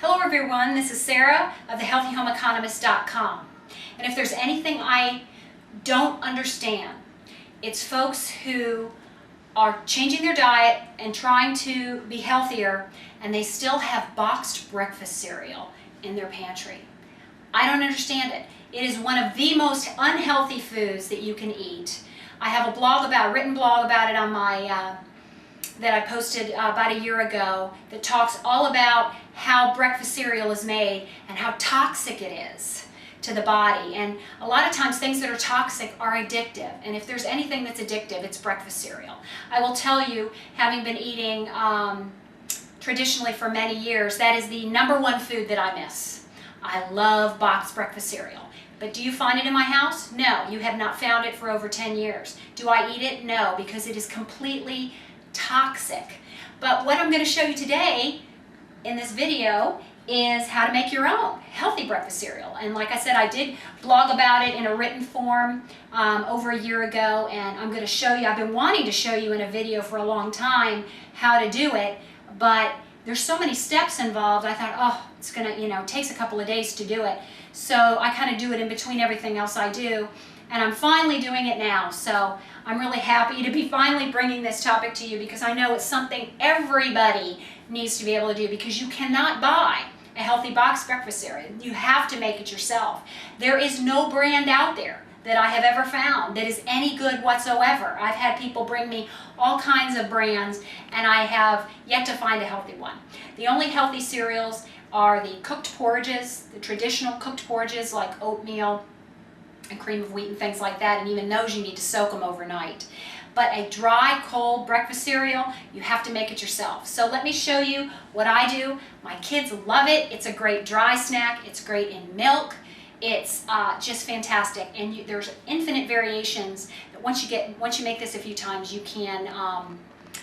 Hello everyone, this is Sarah of the 𝗟𝗶𝗸𝗲.com. And if there's anything I don't understand, it's folks who are changing their diet and trying to be healthier and they still have boxed breakfast cereal in their pantry. I don't understand it. It is one of the most unhealthy foods that you can eat. I have a written blog about it on my that I posted about a year ago that talks all about how breakfast cereal is made and how toxic it is to the body. And a lot of times things that are toxic are addictive. And if there's anything that's addictive, it's breakfast cereal. I will tell you, having been eating traditionally for many years, that is the #1 food that I miss. I love boxed breakfast cereal. But do you find it in my house? No, you have not found it for over 10 years. Do I eat it? No, because it is completely toxic. But what I'm going to show you today in this video is how to make your own healthy breakfast cereal. And like I said, I did blog about it in a written form over a year ago, and I'm going to show you. I've been wanting to show you in a video for a long time how to do it, but there's so many steps involved. I thought, oh, it's going to, it takes a couple of days to do it. So I kind of do it in between everything else I do. And I'm finally doing it now, so I'm really happy to be finally bringing this topic to you because I know it's something everybody needs to be able to do, because you cannot buy a healthy boxed breakfast cereal. You have to make it yourself. There is no brand out there that I have ever found that is any good whatsoever. I've had people bring me all kinds of brands and I have yet to find a healthy one. The only healthy cereals are the cooked porridges, the traditional cooked porridges like oatmeal and cream of wheat and things like that, and even those you need to soak them overnight. But a dry, cold breakfast cereal, you have to make it yourself. So let me show you what I do. My kids love it. It's a great dry snack. It's great in milk. It's just fantastic. And there's infinite variations that once you make this a few times, you can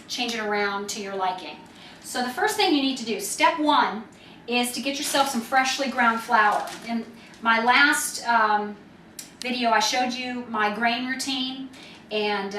change it around to your liking. So the first thing you need to do, step 1, is to get yourself some freshly ground flour. In my last video, I showed you my grain routine, and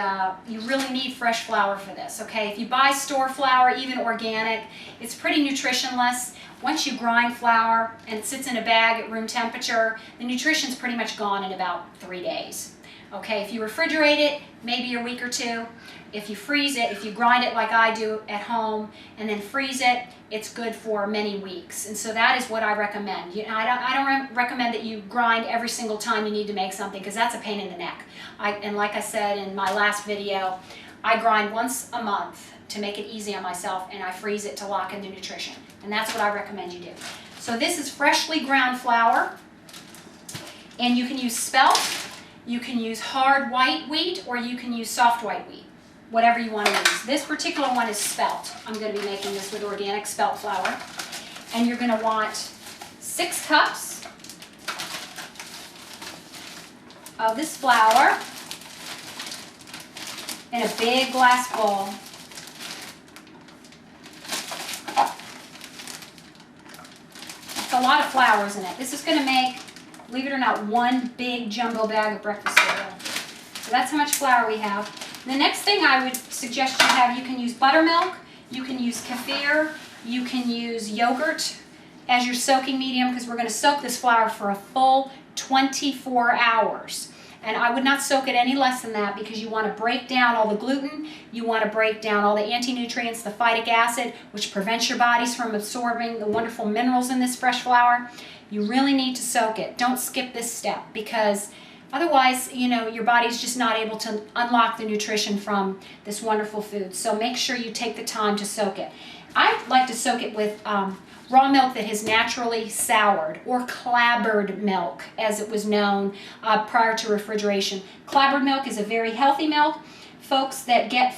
you really need fresh flour for this, okay? If you buy store flour, even organic, it's pretty nutritionless. Once you grind flour and it sits in a bag at room temperature, the nutrition's pretty much gone in about 3 days. Okay, if you refrigerate it, maybe a week or 2. If you freeze it, if you grind it like I do at home and then freeze it, it's good for many weeks. And so that is what I recommend. I don't recommend that you grind every single time you need to make something, because that's a pain in the neck. And like I said in my last video, I grind once a month to make it easy on myself, and I freeze it to lock in the nutrition. And that's what I recommend you do. So this is freshly ground flour, and you can use spelt, you can use hard white wheat, or you can use soft white wheat, whatever you want to use. This particular one is spelt. I'm going to be making this with organic spelt flour. And you're going to want 6 cups of this flour in a big glass bowl. It's a lot of flour, isn't it? This is going to make, believe it or not, 1 big jumbo bag of breakfast cereal. So that's how much flour we have. The next thing I would suggest you have, you can use buttermilk, you can use kefir, you can use yogurt as your soaking medium, because we're going to soak this flour for a full 24 hours. And I would not soak it any less than that, because you want to break down all the gluten, you want to break down all the anti-nutrients, the phytic acid, which prevents your bodies from absorbing the wonderful minerals in this fresh flour. You really need to soak it. Don't skip this step, because otherwise, your body's just not able to unlock the nutrition from this wonderful food. So make sure you take the time to soak it. I like to soak it with raw milk that has naturally soured, or clabbered milk, as it was known prior to refrigeration. Clabbered milk is a very healthy milk. Folks that get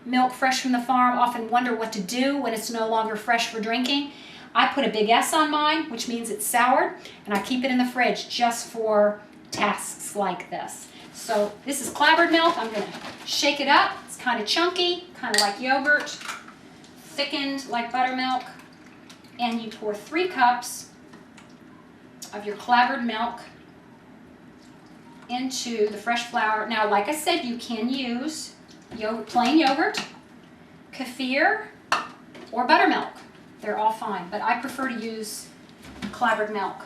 milk fresh from the farm often wonder what to do when it's no longer fresh for drinking. I put a big S on mine, which means it's soured, and I keep it in the fridge just for tasks like this. So this is clabbered milk. I'm going to shake it up. It's kind of chunky, kind of like yogurt, thickened like buttermilk. And you pour 3 cups of your clabbered milk into the fresh flour. Now, like I said, you can use plain yogurt, kefir, or buttermilk. They're all fine, but I prefer to use clabbered milk.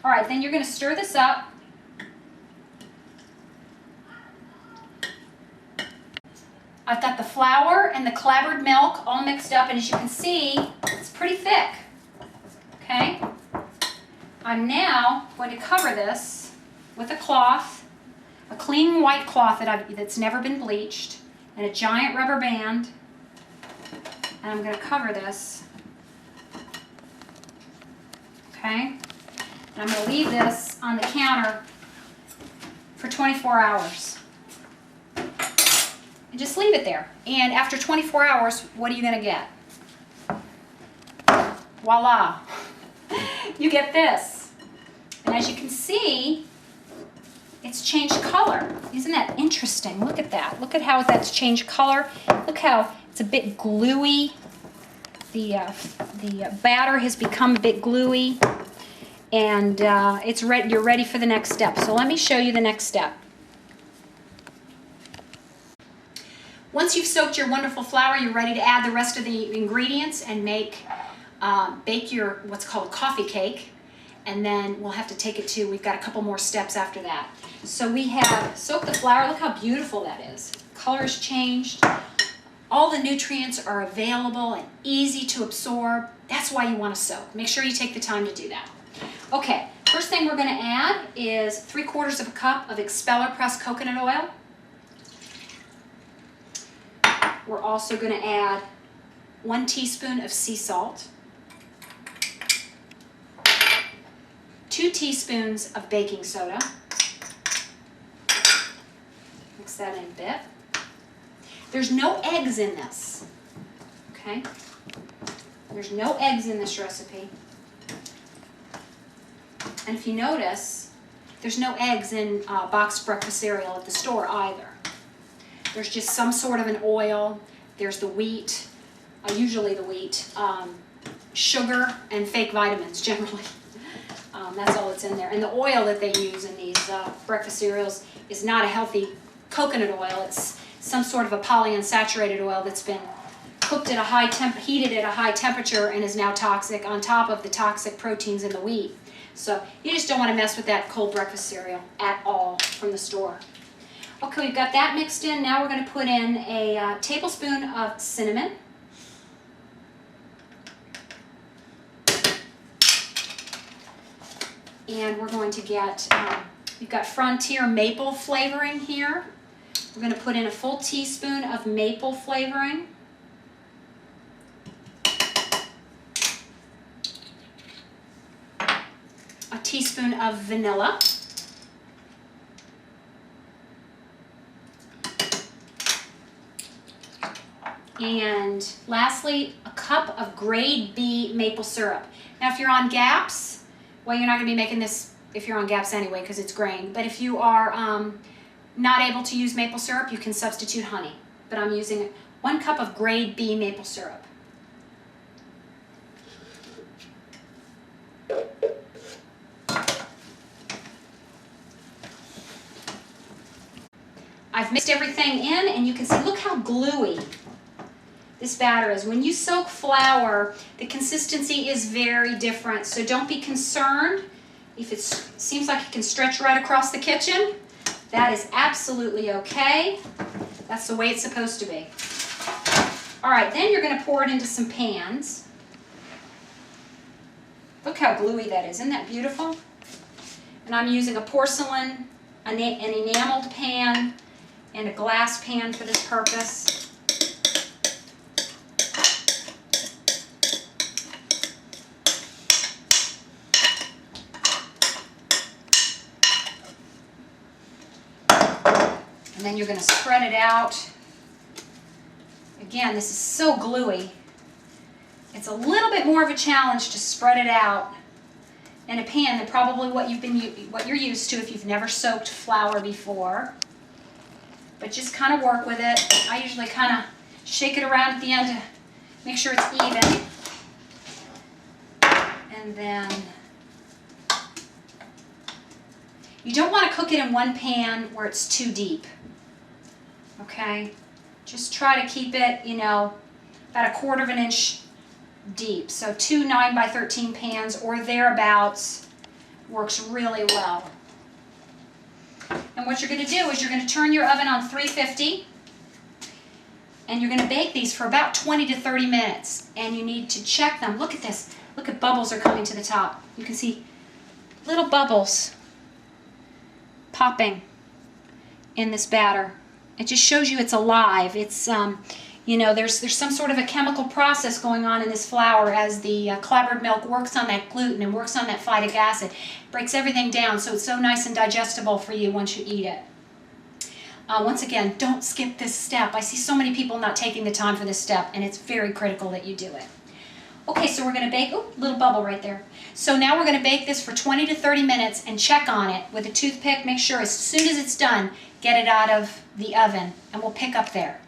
All right, then you're going to stir this up. I've got the flour and the clabbered milk all mixed up, and as you can see, it's pretty thick. Okay? I'm now going to cover this with a cloth, a clean white cloth that's never been bleached, and a giant rubber band. And I'm going to cover this. Okay? And I'm going to leave this on the counter for 24 hours. And just leave it there. And after 24 hours, what are you going to get? Voila! You get this. And as you can see, it's changed color. Isn't that interesting? Look at that. Look at how that's changed color. Look how it's a bit gluey. The batter has become a bit gluey. And you're ready for the next step. So let me show you the next step. Once you've soaked your wonderful flour, you're ready to add the rest of the ingredients and bake your what's called a coffee cake. And then we'll have to take it to, we've got a couple more steps after that. So we have soaked the flour. Look how beautiful that is. Color has changed. All the nutrients are available and easy to absorb. That's why you want to soak. Make sure you take the time to do that. Okay, first thing we're going to add is 3/4 of a cup of expeller pressed coconut oil. We're also going to add 1 teaspoon of sea salt, 2 teaspoons of baking soda. Mix that in a bit. There's no eggs in this, okay? There's no eggs in this recipe. And if you notice, there's no eggs in boxed breakfast cereal at the store either. There's just some sort of an oil. There's the wheat, usually the wheat, sugar, and fake vitamins generally. That's all that's in there. And the oil that they use in these breakfast cereals is not a healthy coconut oil. It's some sort of a polyunsaturated oil that's been cooked at a high heated at a high temperature and is now toxic on top of the toxic proteins in the wheat. So you just don't want to mess with that cold breakfast cereal at all from the store. Okay, we've got that mixed in. Now we're going to put in a tablespoon of cinnamon. And we're going to get, we've got Frontier maple flavoring here. We're going to put in a full teaspoon of maple flavoring. A teaspoon of vanilla. And lastly, a cup of grade B maple syrup. Now if you're on GAPS, well, you're not going to be making this if you're on GAPS anyway because it's grain. But if you are not able to use maple syrup, you can substitute honey. But I'm using 1 cup of grade B maple syrup. I've mixed everything in, and you can see, look how gluey this batter is. When you soak flour, the consistency is very different, so don't be concerned if it seems like it can stretch right across the kitchen. That is absolutely okay. That's the way it's supposed to be. All right, then you're going to pour it into some pans. Look how gluey that is. Isn't that beautiful? And I'm using a porcelain, an enameled pan, and a glass pan for this purpose. And then you're going to spread it out. Again, this is so gluey. It's a little bit more of a challenge to spread it out in a pan than probably what you're used to if you've never soaked flour before. But just kind of work with it. I usually kind of shake it around at the end to make sure it's even. And then you don't want to cook it in one pan where it's too deep. Okay? Just try to keep it, you know, about 1/4 of an inch deep. So 2 9x13 pans or thereabouts works really well. And what you're going to do is you're going to turn your oven on 350, and you're going to bake these for about 20 to 30 minutes. And you need to check them. Look at this. Look at bubbles are coming to the top. You can see little bubbles popping in this batter. It just shows you it's alive. It's you know, there's some sort of a chemical process going on in this flour as the clabbered milk works on that gluten and works on that phytic acid, breaks everything down, so it's so nice and digestible for you once you eat it. Once again, don't skip this step. I see so many people not taking the time for this step, and it's very critical that you do it. Okay, so we're going to bake, oh, little bubble right there. So now we're going to bake this for 20 to 30 minutes and check on it with a toothpick. Make sure as soon as it's done, get it out of the oven, and we'll pick up there.